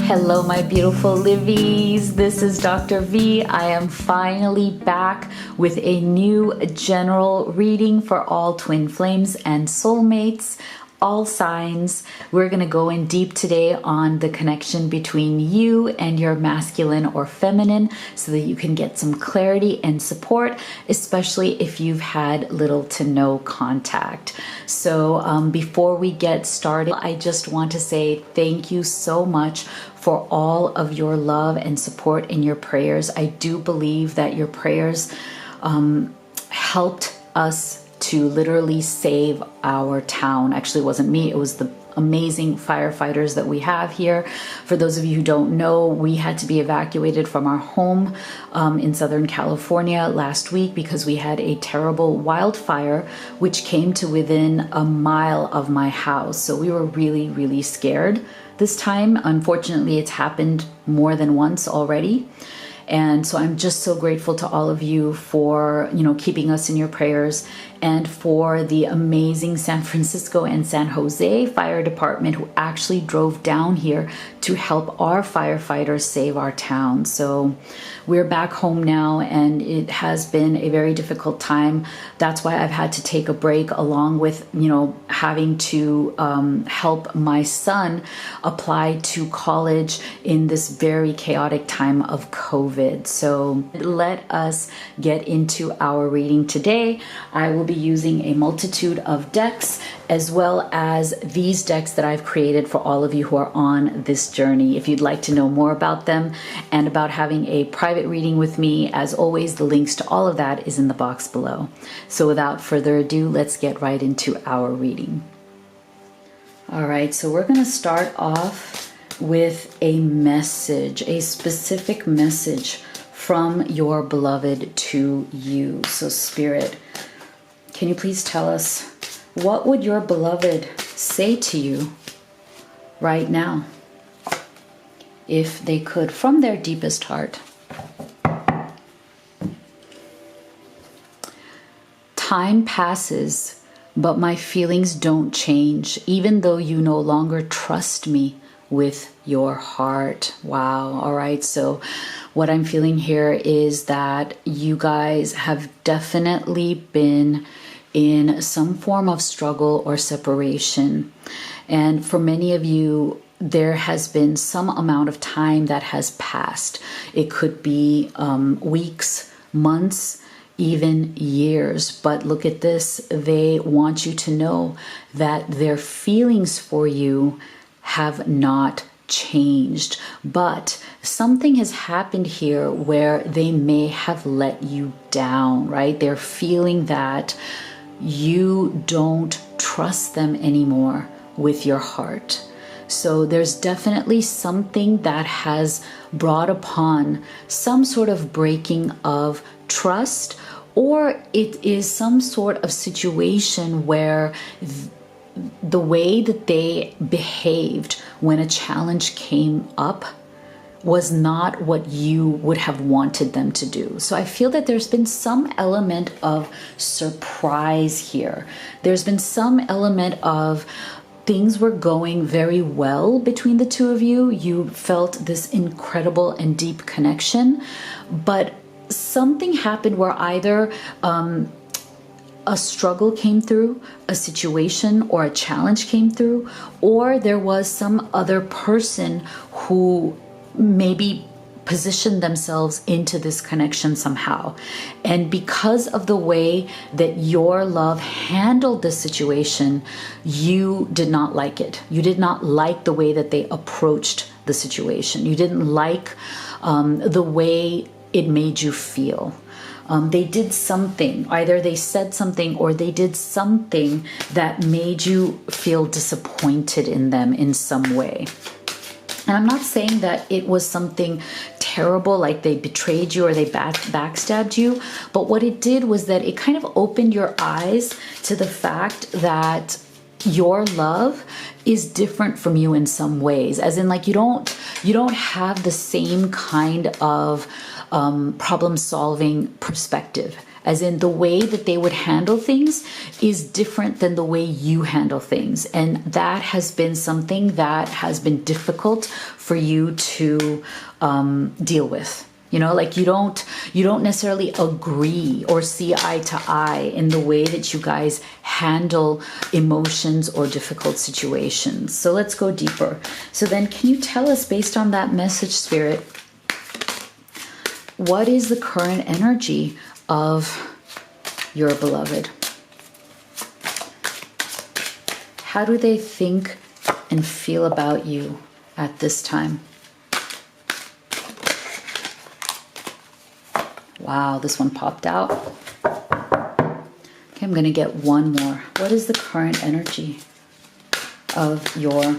Hello, my beautiful Livies. This is Dr. V. I am finally back with a new general reading for all twin flames and soulmates, all signs. We're going to go in deep today on the connection between you and your masculine or feminine so that you can get some clarity and support, especially if you've had little to no contact. So before we get started, I just want to say thank you so much for all of your love and support in your prayers. I do believe that your prayers helped us to literally save our town. Actually, it wasn't me, it was the amazing firefighters that we have here. For those of you who don't know, we had to be evacuated from our home in Southern California last week because we had a terrible wildfire which came to within a mile of my house. So we were really, really scared this time. Unfortunately, it's happened more than once already. And so I'm just so grateful to all of you for, keeping us in your prayers, and for the amazing San Francisco and San Jose fire department who actually drove down here to help our firefighters save our town. So we're back home now, and it has been a very difficult time. That's why I've had to take a break, along with, having to help my son apply to college in this very chaotic time of COVID. So let us get into our reading today. I will be using a multitude of decks, as well as these decks that I've created for all of you who are on this journey. If you'd like to know more about them and about having a private reading with me, as always, the links to all of that is in the box below. So without further ado, let's get right into our reading. All right, so we're going to start off with a message, a specific message from your beloved to you. So Spirit, can you please tell us, what would your beloved say to you right now, if they could, from their deepest heart? Time passes, but my feelings don't change, even though you no longer trust me with your heart. Wow. All right. So what I'm feeling here is that you guys have definitely been in some form of struggle or separation. And for many of you, there has been some amount of time that has passed. It could be weeks, months, even years. But look at this. They want you to know that their feelings for you have not changed, but something has happened here where they may have let you down, right? They're feeling that you don't trust them anymore with your heart. So there's definitely something that has brought upon some sort of breaking of trust, or it is some sort of situation where the way that they behaved when a challenge came up was not what you would have wanted them to do. So I feel that there's been some element of surprise here. There's been some element of things were going very well between the two of you. You felt this incredible and deep connection, but something happened where either a struggle came through, a situation or a challenge came through, or there was some other person who maybe positioned themselves into this connection somehow. And because of the way that your love handled this situation, you did not like it. You did not like the way that they approached the situation. You didn't like the way it made you feel. They did something, either they said something or they did something that made you feel disappointed in them in some way. And I'm not saying that it was something terrible, like they betrayed you or they backstabbed you, but what it did was that it kind of opened your eyes to the fact that your love is different from you in some ways, as in like you don't have the same kind of problem-solving perspective as in the way that they would handle things is different than the way you handle things. And that has been something that has been difficult for you to deal with. You know, like you don't necessarily agree or see eye to eye in the way that you guys handle emotions or difficult situations. So let's go deeper. So then can you tell us, based on that message, Spirit, what is the current energy of your beloved? How do they think and feel about you at this time? Wow, this one popped out. Okay, I'm going to get one more. What is the current energy of your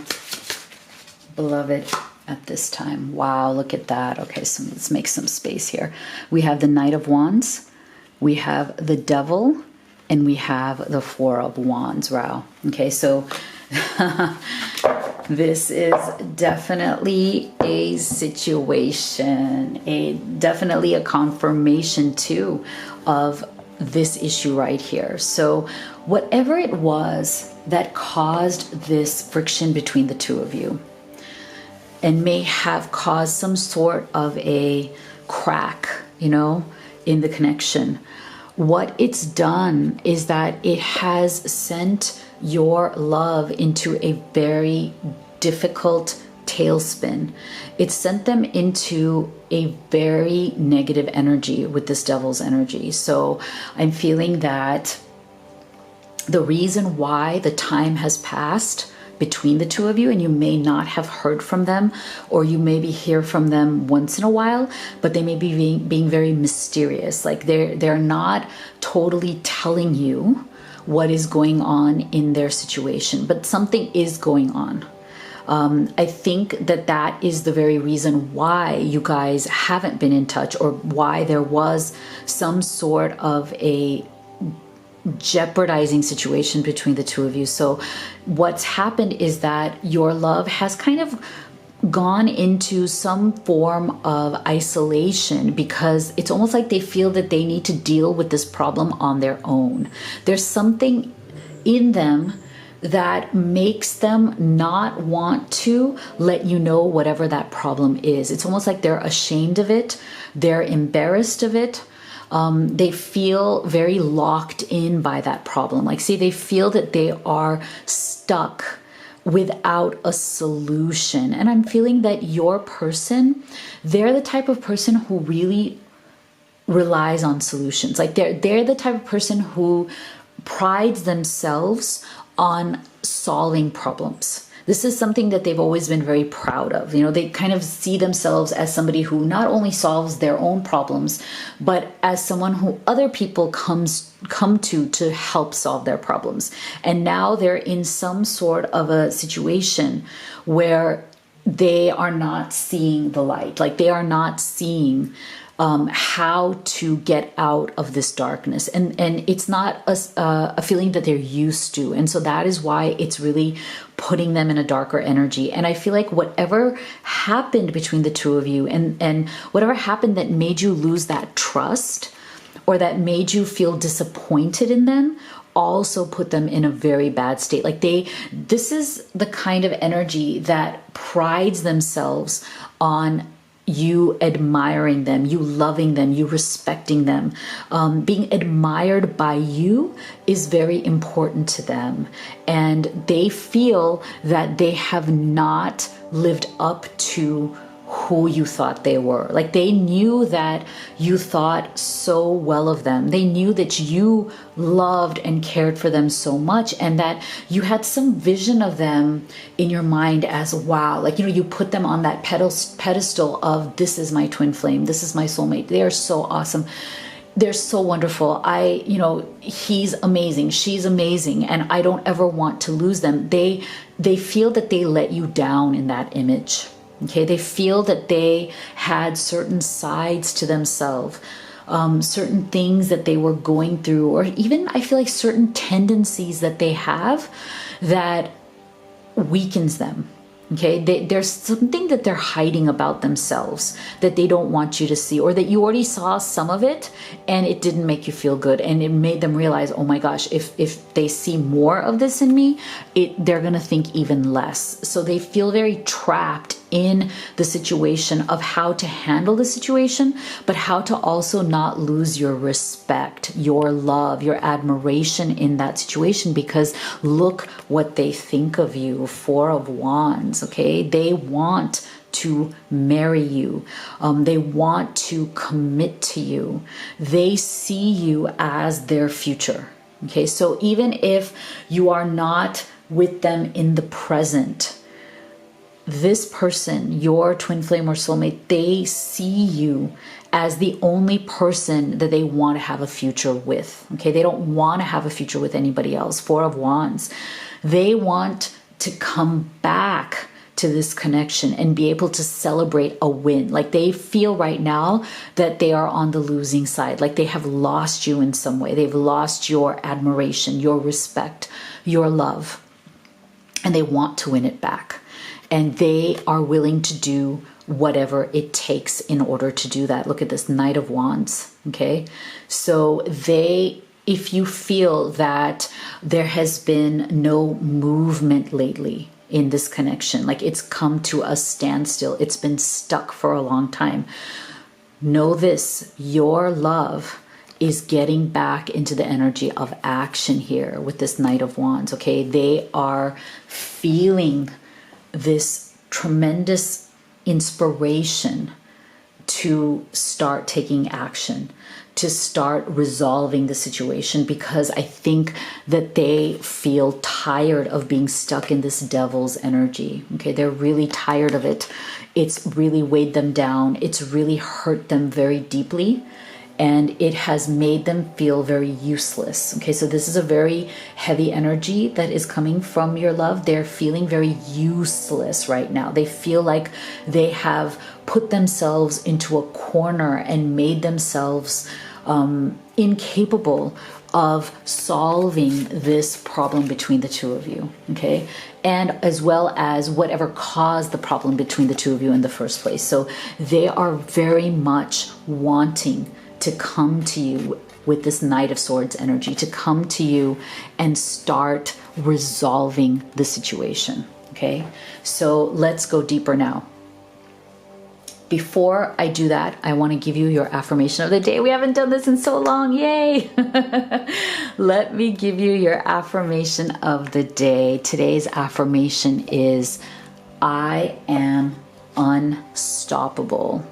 beloved at this time? Wow, look at that. Okay, so let's make some space here. We have the Knight of Wands, we have the Devil, and we have the Four of Wands. Wow. Okay, so this is definitely a situation, definitely a confirmation too of this issue right here. So whatever it was that caused this friction between the two of you and may have caused some sort of a crack, you know, in the connection, what it's done is that it has sent your love into a very difficult tailspin. It sent them into a very negative energy with this Devil's energy. So I'm feeling that the reason why the time has passed between the two of you, and you may not have heard from them, or you maybe hear from them once in a while, but they may be being very mysterious. Like they're not totally telling you what is going on in their situation, but something is going on. I think that is the very reason why you guys haven't been in touch, or why there was some sort of a jeopardizing situation between the two of you. So what's happened is that your love has kind of gone into some form of isolation, because it's almost like they feel that they need to deal with this problem on their own. There's something in them that makes them not want to let you know whatever that problem is. It's almost like they're ashamed of it. They're embarrassed of it. They feel very locked in by that problem. Like, see, they feel that they are stuck without a solution. And I'm feeling that your person, they're the type of person who really relies on solutions. Like they're the type of person who prides themselves on solving problems. This is something that they've always been very proud of. You know, they kind of see themselves as somebody who not only solves their own problems, but as someone who other people come to help solve their problems. And now they're in some sort of a situation where they are not seeing the light. Like they are not seeing how to get out of this darkness, and it's not a feeling that they're used to, and so that is why it's really putting them in a darker energy. And I feel like whatever happened between the two of you, and whatever happened that made you lose that trust, or that made you feel disappointed in them, also put them in a very bad state. Like this is the kind of energy that prides themselves on you admiring them, you loving them, you respecting them. Being admired by you is very important to them. And they feel that they have not lived up to who you thought they were. Like they knew that you thought so well of them. They knew that you loved and cared for them so much, and that you had some vision of them in your mind as, wow, like, you know, you put them on that pedestal of, this is my twin flame, this is my soulmate, they are so awesome, they're so wonderful, he's amazing, she's amazing, and I don't ever want to lose them. They feel that they let you down in that image. Okay, they feel that they had certain sides to themselves, certain things that they were going through, or even I feel like certain tendencies that they have that weakens them. Okay, there's something that they're hiding about themselves that they don't want you to see, or that you already saw some of it and it didn't make you feel good, and it made them realize, oh my gosh, if they see more of this in me, they're gonna think even less. So they feel very trapped in the situation of how to handle the situation, but how to also not lose your respect, your love, your admiration in that situation, because look what they think of you. 4 of Wands. Okay, they want to marry you. They want to commit to you. They see you as their future. Okay, so even if you are not with them in the present, this person, your twin flame or soulmate, they see you as the only person that they want to have a future with. Okay, they don't want to have a future with anybody else. 4 of Wands. They want to come back to this connection and be able to celebrate a win. Like they feel right now that they are on the losing side, like they have lost you in some way. They've lost your admiration, your respect, your love, and they want to win it back. And they are willing to do whatever it takes in order to do that. Look at this, Knight of Wands. Okay, so if you feel that there has been no movement lately in this connection, like it's come to a standstill, it's been stuck for a long time, know this, your love is getting back into the energy of action here with this Knight of Wands. Okay, they are feeling this tremendous inspiration to start taking action, to start resolving the situation, because I think that they feel tired of being stuck in this devil's energy. Okay, they're really tired of it. It's really weighed them down. It's really hurt them very deeply, and it has made them feel very useless. Okay, so this is a very heavy energy that is coming from your love. They're feeling very useless right now. They feel like they have put themselves into a corner and made themselves incapable of solving this problem between the two of you. Okay, and as well as whatever caused the problem between the two of you in the first place. So they are very much wanting to come to you with this Knight of Swords energy, to come to you and start resolving the situation. Okay, so let's go deeper now. Before I do that, I want to give you your affirmation of the day. We haven't done this in so long. Yay! Let me give you your affirmation of the day. Today's affirmation is, I am unstoppable.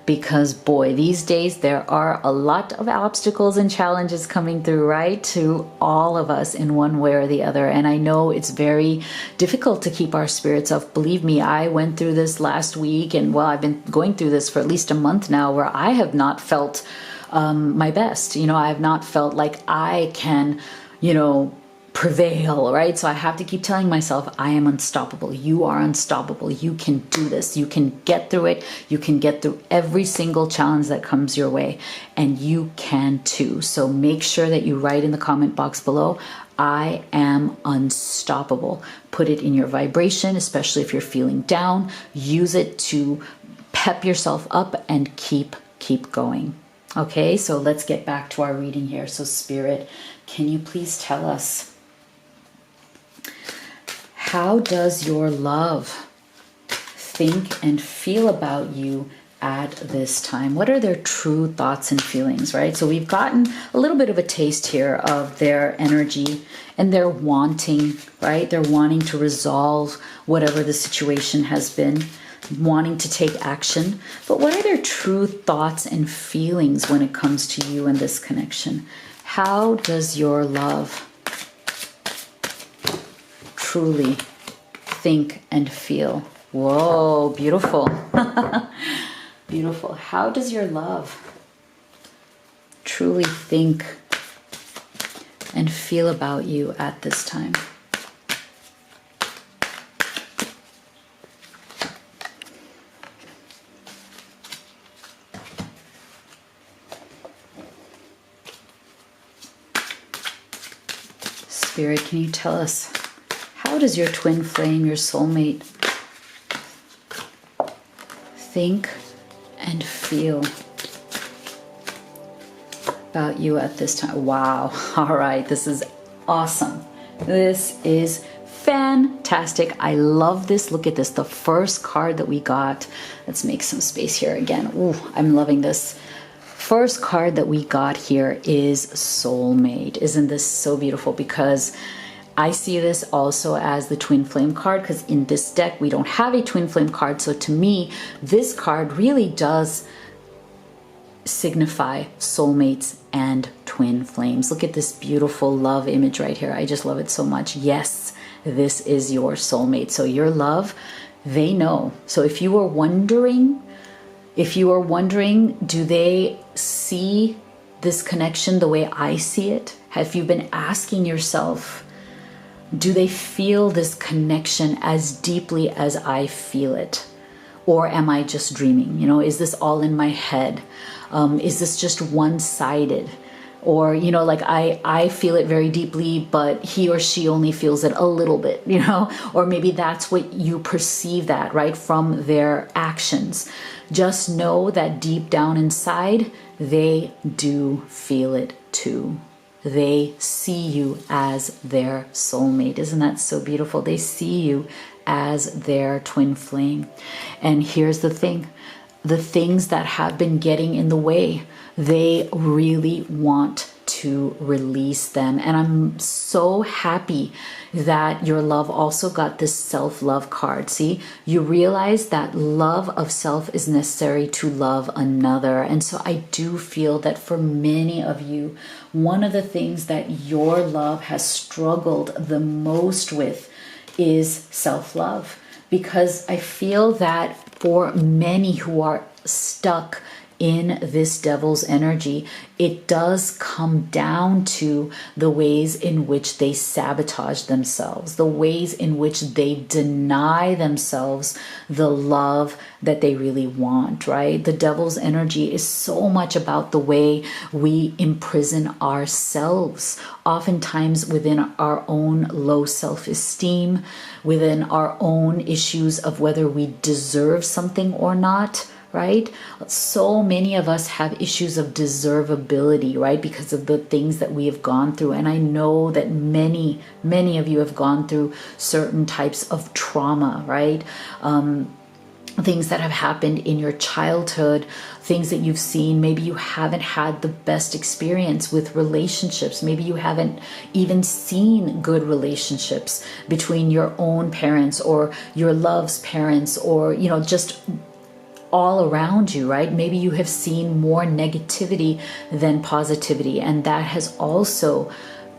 Because boy, these days there are a lot of obstacles and challenges coming through, right? To all of us in one way or the other. And I know it's very difficult to keep our spirits up. Believe me, I went through this last week, and well, I've been going through this for at least a month now, where I have not felt my best. You know, I have not felt like I can, you know, prevail, right? So I have to keep telling myself, I am unstoppable. You are unstoppable. You can do this. You can get through it. You can get through every single challenge that comes your way, and you can too. So make sure that you write in the comment box below, I am unstoppable. Put it in your vibration, especially if you're feeling down. Use it to pep yourself up and keep going. Okay, so let's get back to our reading here. So Spirit, can you please tell us, how does your love think and feel about you at this time? What are their true thoughts and feelings, right? So we've gotten a little bit of a taste here of their energy and their wanting, right? They're wanting to resolve whatever the situation has been, wanting to take action. But what are their true thoughts and feelings when it comes to you and this connection? How does your love truly think and feel? Whoa, beautiful. Beautiful. How does your love truly think and feel about you at this time? Spirit, can you tell us, how does your twin flame, your soulmate, think and feel about you at this time? Wow. All right. This is awesome. This is fantastic. I love this. Look at this. The first card that we got. Let's make some space here again. Ooh, I'm loving this. First card that we got here is Soulmate. Isn't this so beautiful? Because I see this also as the twin flame card, because in this deck we don't have a twin flame card. So to me, this card really does signify soulmates and twin flames. Look at this beautiful love image right here. I just love it so much. Yes, this is your soulmate. So your love, they know. So if you are wondering, do they see this connection the way I see it? Have you been asking yourself, do they feel this connection as deeply as I feel it? Or am I just dreaming? You know, is this all in my head? Is this just one-sided? Or, you know, like I feel it very deeply, but he or she only feels it a little bit, you know? Or maybe that's what you perceive that, right, from their actions. Just know that deep down inside, they do feel it too. They see you as their soulmate. Isn't that so beautiful? They see you as their twin flame. And here's the thing. The things that have been getting in the way, they really want to release them. And I'm so happy that your love also got this self-love card. See, you realize that love of self is necessary to love another. And so I do feel that for many of you, one of the things that your love has struggled the most with is self-love. Because I feel that for many who are stuck in this devil's energy, it does come down to the ways in which they sabotage themselves, the ways in which they deny themselves the love that they really want, right? The devil's energy is so much about the way we imprison ourselves, oftentimes within our own low self-esteem, within our own issues of whether we deserve something or not, right? So many of us have issues of deservability, right? Because of the things that we have gone through. And I know that many of you have gone through certain types of trauma, right? Things that have happened in your childhood, things that you've seen. Maybe you haven't had the best experience with relationships. Maybe you haven't even seen good relationships between your own parents or your love's parents, or, you know, just all around you, right? Maybe you have seen more negativity than positivity, and that has also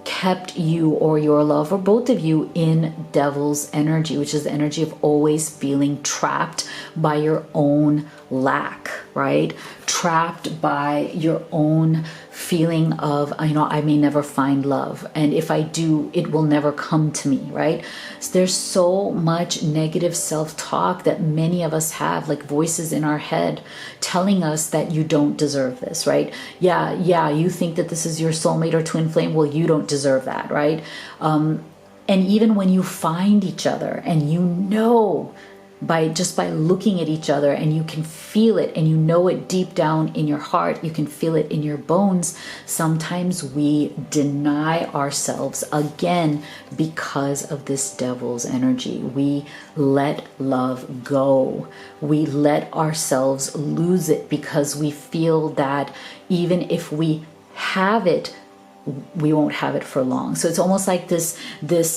kept you or your love or both of you in devil's energy, which is the energy of always feeling trapped by your own lack, right? Trapped by your own feeling of, you know, I may never find love. And if I do, it will never come to me, right? So there's so much negative self-talk that many of us have, like voices in our head telling us that you don't deserve this, right? Yeah, you think that this is your soulmate or twin flame. Well, you don't deserve that, right? And even when you find each other and you know, by looking at each other, and you can feel it and you know it deep down in your heart, you can feel it in your bones, sometimes we deny ourselves again because of this devil's energy. We let love go. We let ourselves lose it because we feel that even if we have it, we won't have it for long. So it's almost like this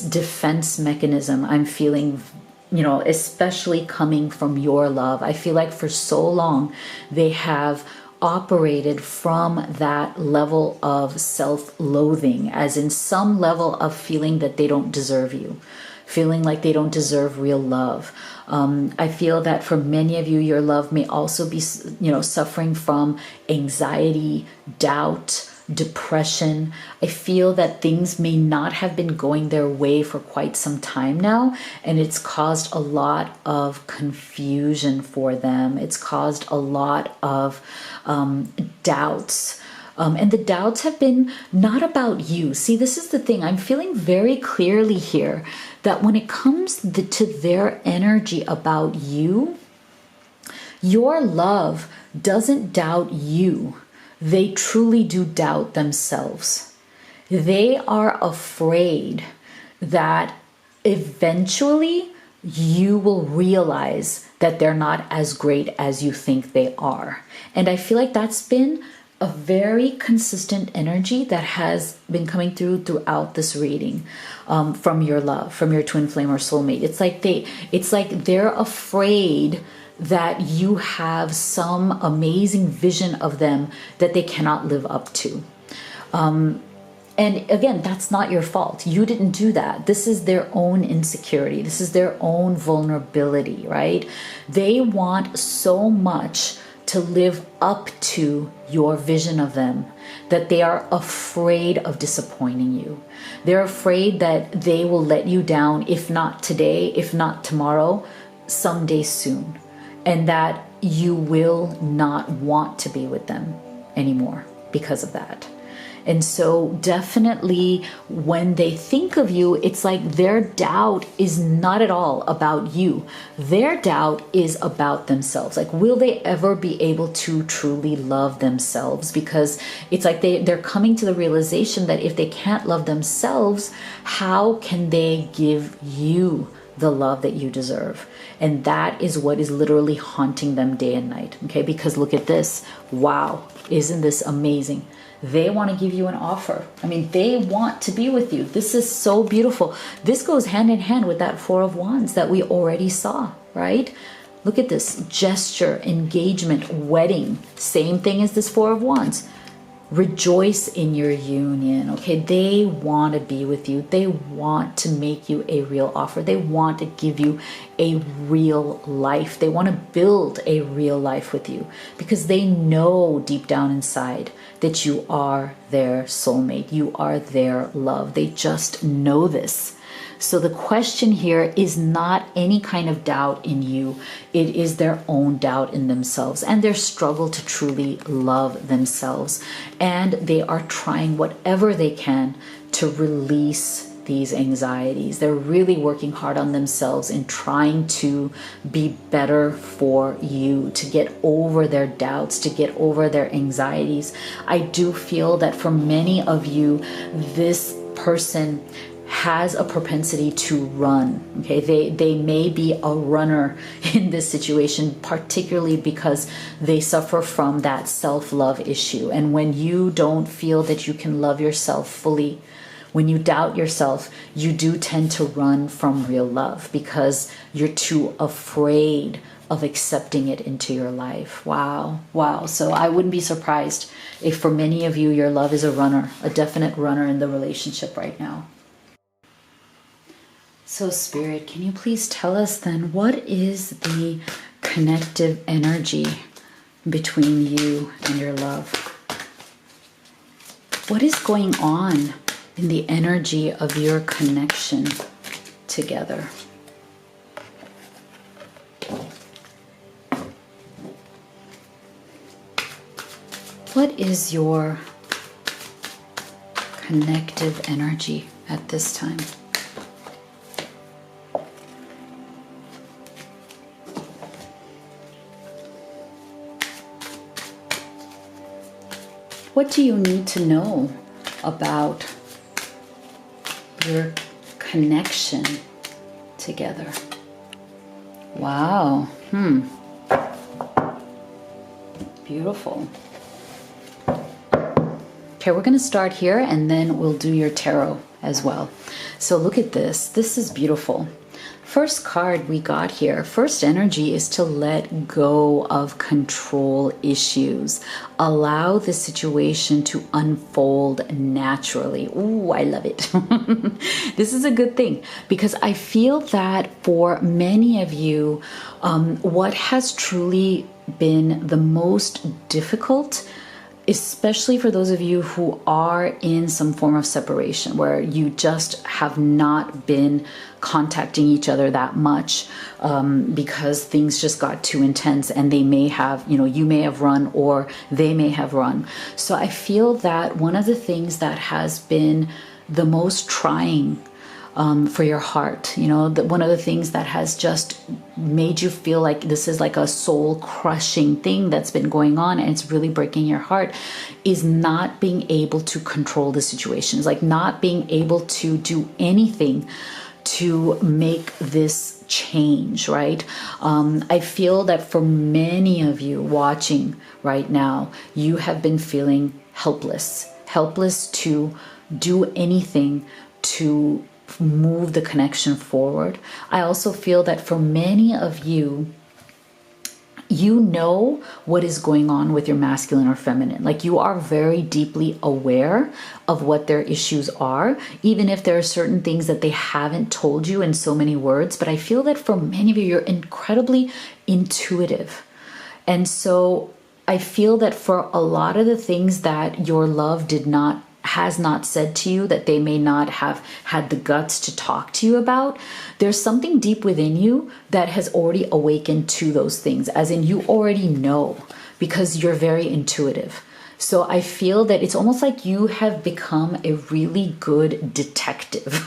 defense mechanism I'm feeling, you know, especially coming from your love. I feel like for so long they have operated from that level of self-loathing, as in some level of feeling that they don't deserve you, feeling like they don't deserve real love. I feel that for many of you, your love may also be, you know, suffering from anxiety, doubt, depression. I feel that things may not have been going their way for quite some time now, and it's caused a lot of confusion for them. It's caused a lot of doubts. And the doubts have been not about you. See, this is the thing. I'm feeling very clearly here that when it comes to their energy about you, Your love doesn't doubt you. They truly do doubt themselves. They are afraid that eventually you will realize that they're not as great as you think they are. And I feel like that's been a very consistent energy that has been coming throughout this reading, from your love, from your twin flame or soulmate. It's like they're afraid that you have some amazing vision of them that they cannot live up to. And again, that's not your fault. You didn't do that. This is their own insecurity. This is their own vulnerability, right? They want so much to live up to your vision of them that they are afraid of disappointing you. They're afraid that they will let you down, if not today, if not tomorrow, someday soon. And that you will not want to be with them anymore because of that. And so definitely when they think of you, it's like their doubt is not at all about you. Their doubt is about themselves. Like, will they ever be able to truly love themselves? Because it's like they're coming to the realization that if they can't love themselves, how can they give you the love that you deserve? And that is what is literally haunting them day and night. Okay, because look at this. Wow, isn't this amazing? They want to give you an offer. I mean, they want to be with you. This is so beautiful. This goes hand in hand with that Four of Wands that we already saw, right? Look at this gesture, engagement, wedding. Same thing as this Four of Wands. Rejoice in your union, okay? They want to be with you. They want to make you a real offer. They want to give you a real life. They want to build a real life with you because they know deep down inside that you are their soulmate. You are their love. They just know this. So the question here is not any kind of doubt in you. It is their own doubt in themselves and their struggle to truly love themselves. And they are trying whatever they can to release these anxieties. They're really working hard on themselves in trying to be better for you, to get over their doubts, to get over their anxieties. I do feel that for many of you, this person has a propensity to run. Okay, they may be a runner in this situation, particularly because they suffer from that self-love issue. And when you don't feel that you can love yourself fully, when you doubt yourself, you do tend to run from real love because you're too afraid of accepting it into your life. Wow. So I wouldn't be surprised if for many of you, your love is a runner, a definite runner in the relationship right now. So Spirit, can you please tell us then, what is the connective energy between you and your love? What is going on in the energy of your connection together? What is your connective energy at this time? What do you need to know about your connection together? Wow. Beautiful. Okay, we're going to start here and then we'll do your tarot as well. So look at this. This is beautiful. First card we got here, first energy is to let go of control issues. Allow the situation to unfold naturally. Ooh, I love it. This is a good thing because I feel that for many of you, what has truly been the most difficult, especially for those of you who are in some form of separation where you just have not been contacting each other that much because things just got too intense and they may have, you may have run or they may have run. So I feel that one of the things that has been the most trying for your heart. You know, one of the things that has just made you feel like this is like a soul crushing thing that's been going on and it's really breaking your heart is not being able to control the situations, like not being able to do anything to make this change, right? I feel that for many of you watching right now, you have been feeling helpless to do anything to move the connection forward. I also feel that for many of you, you know what is going on with your masculine or feminine. Like you are very deeply aware of what their issues are, even if there are certain things that they haven't told you in so many words. But I feel that for many of you, you're incredibly intuitive. And so I feel that for a lot of the things that your love has not said to you, that they may not have had the guts to talk to you about, there's something deep within you that has already awakened to those things, as in you already know because you're very intuitive. So I feel that it's almost like you have become a really good detective.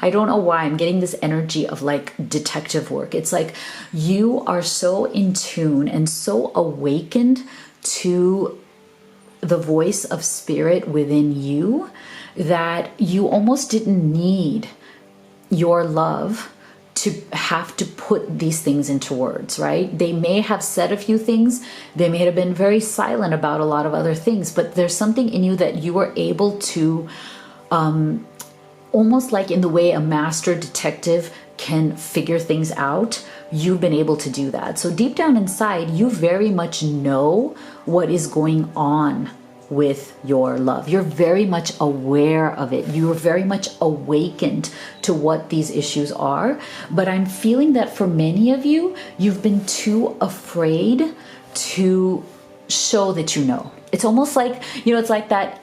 I don't know why I'm getting this energy of like detective work. It's like you are so in tune and so awakened to the voice of spirit within you that you almost didn't need your love to have to put these things into words, right? They may have said a few things. They may have been very silent about a lot of other things, but there's something in you that you were able to, almost like in the way a master detective can figure things out, you've been able to do that. So deep down inside, you very much know what is going on with your love. You're very much aware of it. You're very much awakened to what these issues are. But I'm feeling that for many of you, you've been too afraid to show that you know. It's almost like, you know, it's like that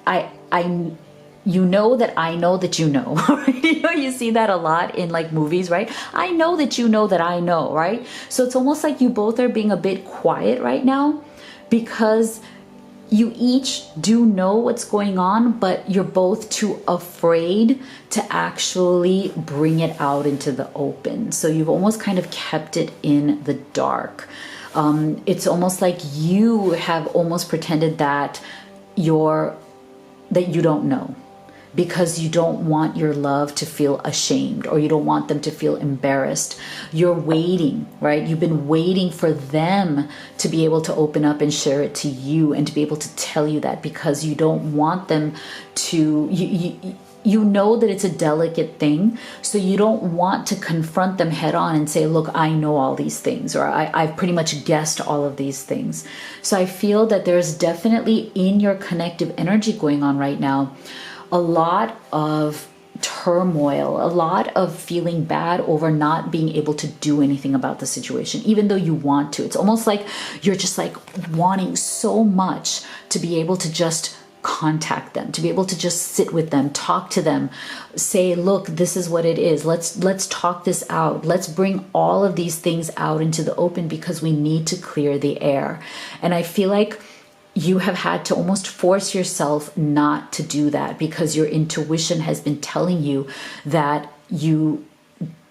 you know that I know that you know. You know, you see that a lot in like movies, right? I know that you know that I know, right? So it's almost like you both are being a bit quiet right now because you each do know what's going on, but you're both too afraid to actually bring it out into the open. So you've almost kind of kept it in the dark. It's almost like you have almost pretended that you don't know, because you don't want your love to feel ashamed or you don't want them to feel embarrassed. You're waiting, right? You've been waiting for them to be able to open up and share it to you and to be able to tell you that, because you don't want them to, you know that it's a delicate thing. So you don't want to confront them head on and say, look, I know all these things, or I've pretty much guessed all of these things. So I feel that there's definitely in your connective energy going on right now, a lot of turmoil, a lot of feeling bad over not being able to do anything about the situation, even though you want to. It's almost like you're just like wanting so much to be able to just contact them, to be able to just sit with them, talk to them, say, look, this is what it is. Let's talk this out. Let's bring all of these things out into the open because we need to clear the air. And I feel like you have had to almost force yourself not to do that because your intuition has been telling you that you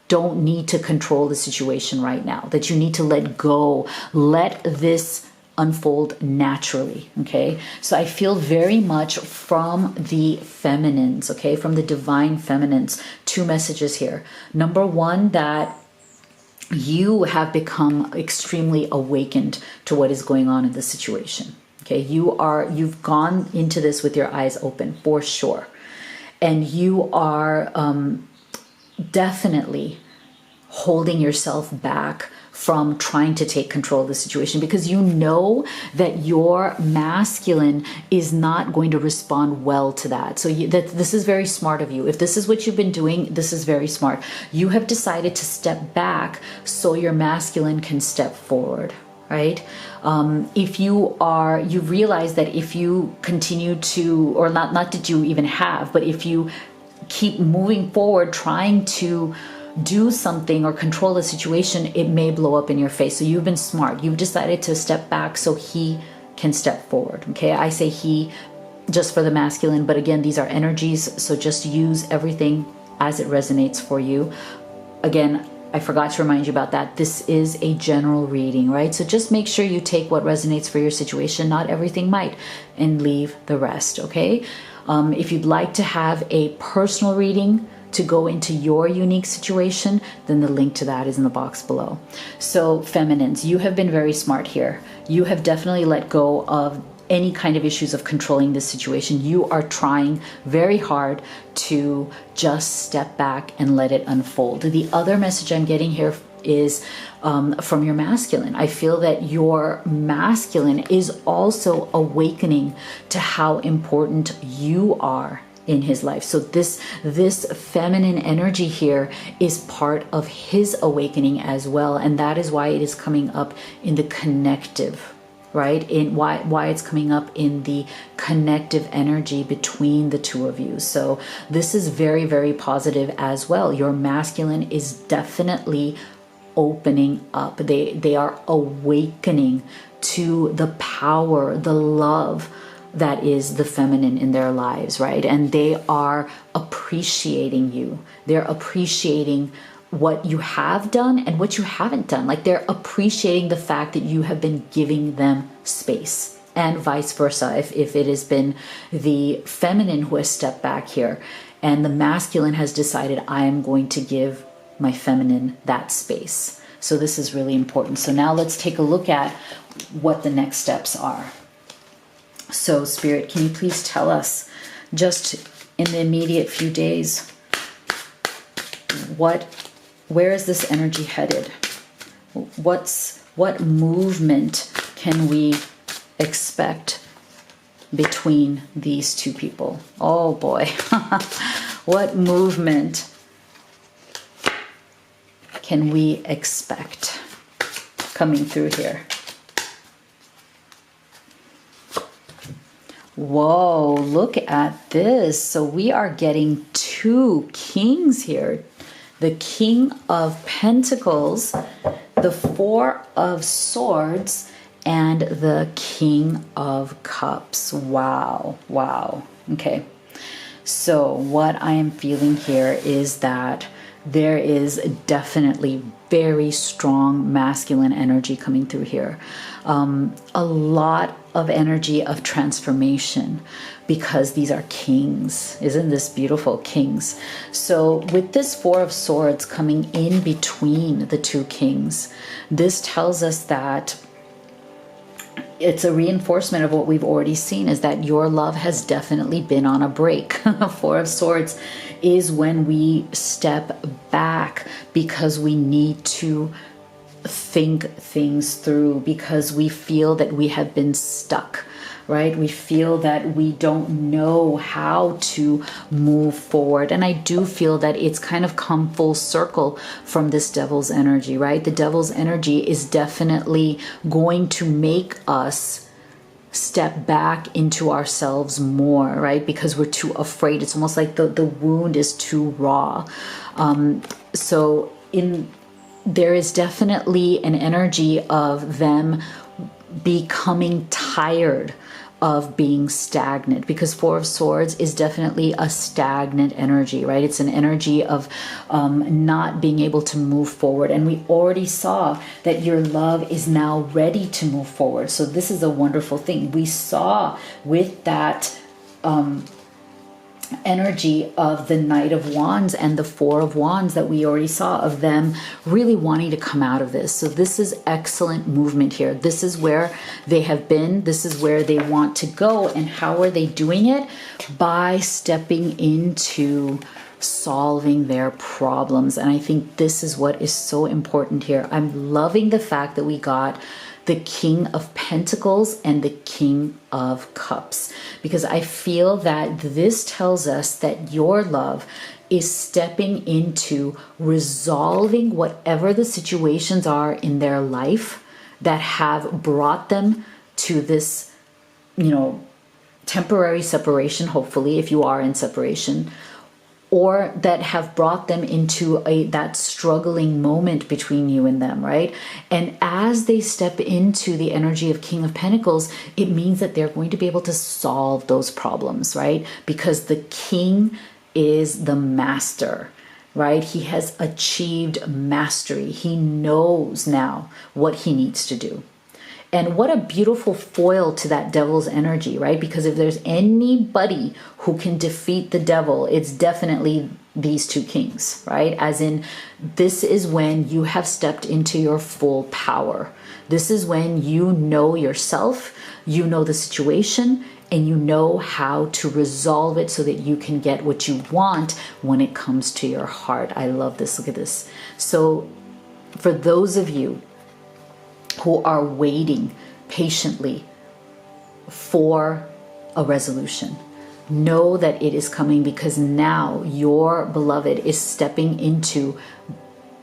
don't need to control the situation right now, that you need to let go, let this unfold naturally. Okay. So I feel very much from the feminines, okay, from the divine feminines, two messages here. Number one, that you have become extremely awakened to what is going on in the situation. Okay, you've gone into this with your eyes open for sure. And you are definitely holding yourself back from trying to take control of the situation because you know that your masculine is not going to respond well to that. So this is very smart of you. If this is what you've been doing, this is very smart. You have decided to step back so your masculine can step forward. Right? If you realize that if you continue to, or not that you even have, but if you keep moving forward, trying to do something or control the situation, it may blow up in your face. So you've been smart. You've decided to step back so he can step forward. Okay. I say he just for the masculine, but again, these are energies. So just use everything as it resonates for you. Again, I forgot to remind you about that. This is a general reading, right? So just make sure you take what resonates for your situation. Not everything might, and leave the rest, okay? If you'd like to have a personal reading to go into your unique situation, then the link to that is in the box below. So feminines, you have been very smart here. You have definitely let go of any kind of issues of controlling this situation. You are trying very hard to just step back and let it unfold. The other message I'm getting here is from your masculine. I feel that your masculine is also awakening to how important you are in his life. So this feminine energy here is part of his awakening as well, and that is why it is coming up in the connective, right? In why it's coming up in the connective energy between the two of you. So this is very, very positive as well. Your masculine is definitely opening up. They are awakening to the power, the love that is the feminine in their lives, right? And they are appreciating you. They're appreciating what you have done and what you haven't done. Like, they're appreciating the fact that you have been giving them space, and vice versa. If it has been the feminine who has stepped back here and the masculine has decided, I am going to give my feminine that space. So this is really important. So now let's take a look at what the next steps are. So Spirit, can you please tell us, just in the immediate few days, where is this energy headed? What movement can we expect between these two people? Oh boy. What movement can we expect coming through here? Whoa, look at this. So we are getting two kings here. The King of Pentacles, the Four of Swords, and the King of Cups. Wow, wow. Okay. So what I am feeling here is that there is definitely very strong masculine energy coming through here. A lot of energy of transformation, because these are kings. Isn't this beautiful? Kings. So with this Four of Swords coming in between the two kings, this tells us that it's a reinforcement of what we've already seen, is that your love has definitely been on a break. Four of Swords is when we step back because we need to think things through, because we feel that we have been stuck, right? We feel that we don't know how to move forward. And I do feel that it's kind of come full circle from this Devil's energy, right? The Devil's energy is definitely going to make us step back into ourselves more, right? Because we're too afraid. It's almost like the wound is too raw. There is definitely an energy of them becoming tired of being stagnant, because Four of Swords is definitely a stagnant energy, right? It's an energy of not being able to move forward. And we already saw that your love is now ready to move forward. So this is a wonderful thing. We saw with that energy of the Knight of Wands and the Four of Wands that we already saw, of them really wanting to come out of this. So this is excellent movement here. This is where they have been. This is where they want to go. And how are they doing it? By stepping into solving their problems. And I think this is what is so important here. I'm loving the fact that we got the King of Pentacles and the King of Cups, because I feel that this tells us that your love is stepping into resolving whatever the situations are in their life that have brought them to this, temporary separation, hopefully, if you are in separation, or that have brought them into that struggling moment between you and them, right? And as they step into the energy of King of Pentacles, it means that they're going to be able to solve those problems, right? Because the King is the master, right? He has achieved mastery. He knows now what he needs to do. And what a beautiful foil to that devil's energy, right? Because if there's anybody who can defeat the devil, it's definitely these two kings, right? As in, this is when you have stepped into your full power. This is when you know yourself, you know the situation, and you know how to resolve it so that you can get what you want when it comes to your heart. I love this. Look at this. So for those of you who are waiting patiently for a resolution, know that it is coming, because now your beloved is stepping into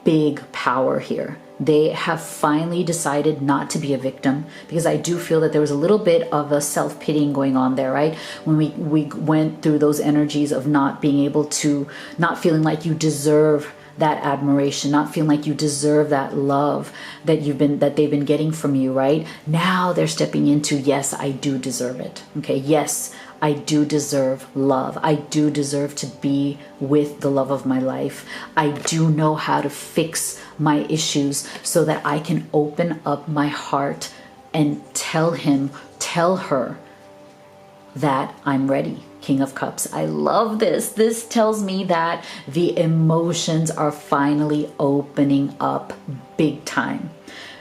big power here. They have finally decided not to be a victim, because I do feel that there was a little bit of a self-pitying going on there, right? When we went through those energies of not being able to, not feeling like you deserve that admiration, not feeling like you deserve that love that they've been getting from you, right? Now they're stepping into, yes, I do deserve it. Okay, yes, I do deserve love. I do deserve to be with the love of my life. I do know how to fix my issues so that I can open up my heart and tell her that I'm ready. King of Cups. I love this. This tells me that the emotions are finally opening up big time.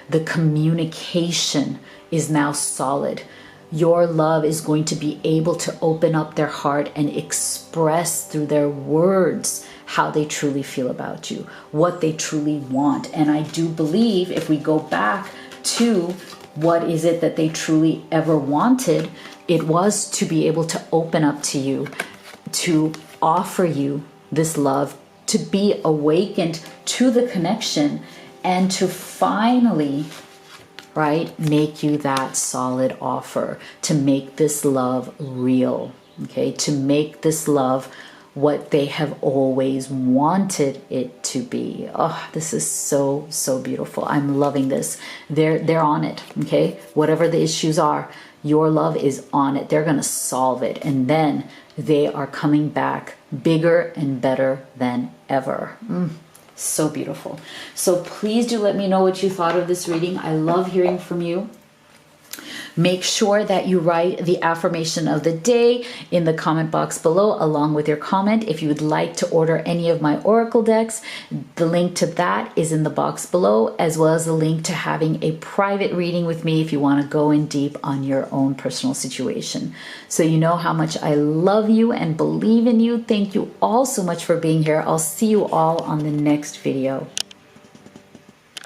The communication is now solid. Your love is going to be able to open up their heart and express through their words how they truly feel about you, what they truly want. And I do believe if we go back to what is it that they truly ever wanted, it was to be able to open up to you, to offer you this love, to be awakened to the connection, and to finally, right, make you that solid offer, to make this love real, okay, to make this love what they have always wanted it to be. Oh, this is so, so beautiful. I'm loving this. They're on it, okay? Whatever the issues are, your love is on it. They're going to solve it. And then they are coming back bigger and better than ever. So beautiful. So please do let me know what you thought of this reading. I love hearing from you. Make sure that you write the affirmation of the day in the comment box below along with your comment. If you would like to order any of my oracle decks, the link to that is in the box below, as well as the link to having a private reading with me if you want to go in deep on your own personal situation. So you know how much I love you and believe in you. Thank you all so much for being here. I'll see you all on the next video.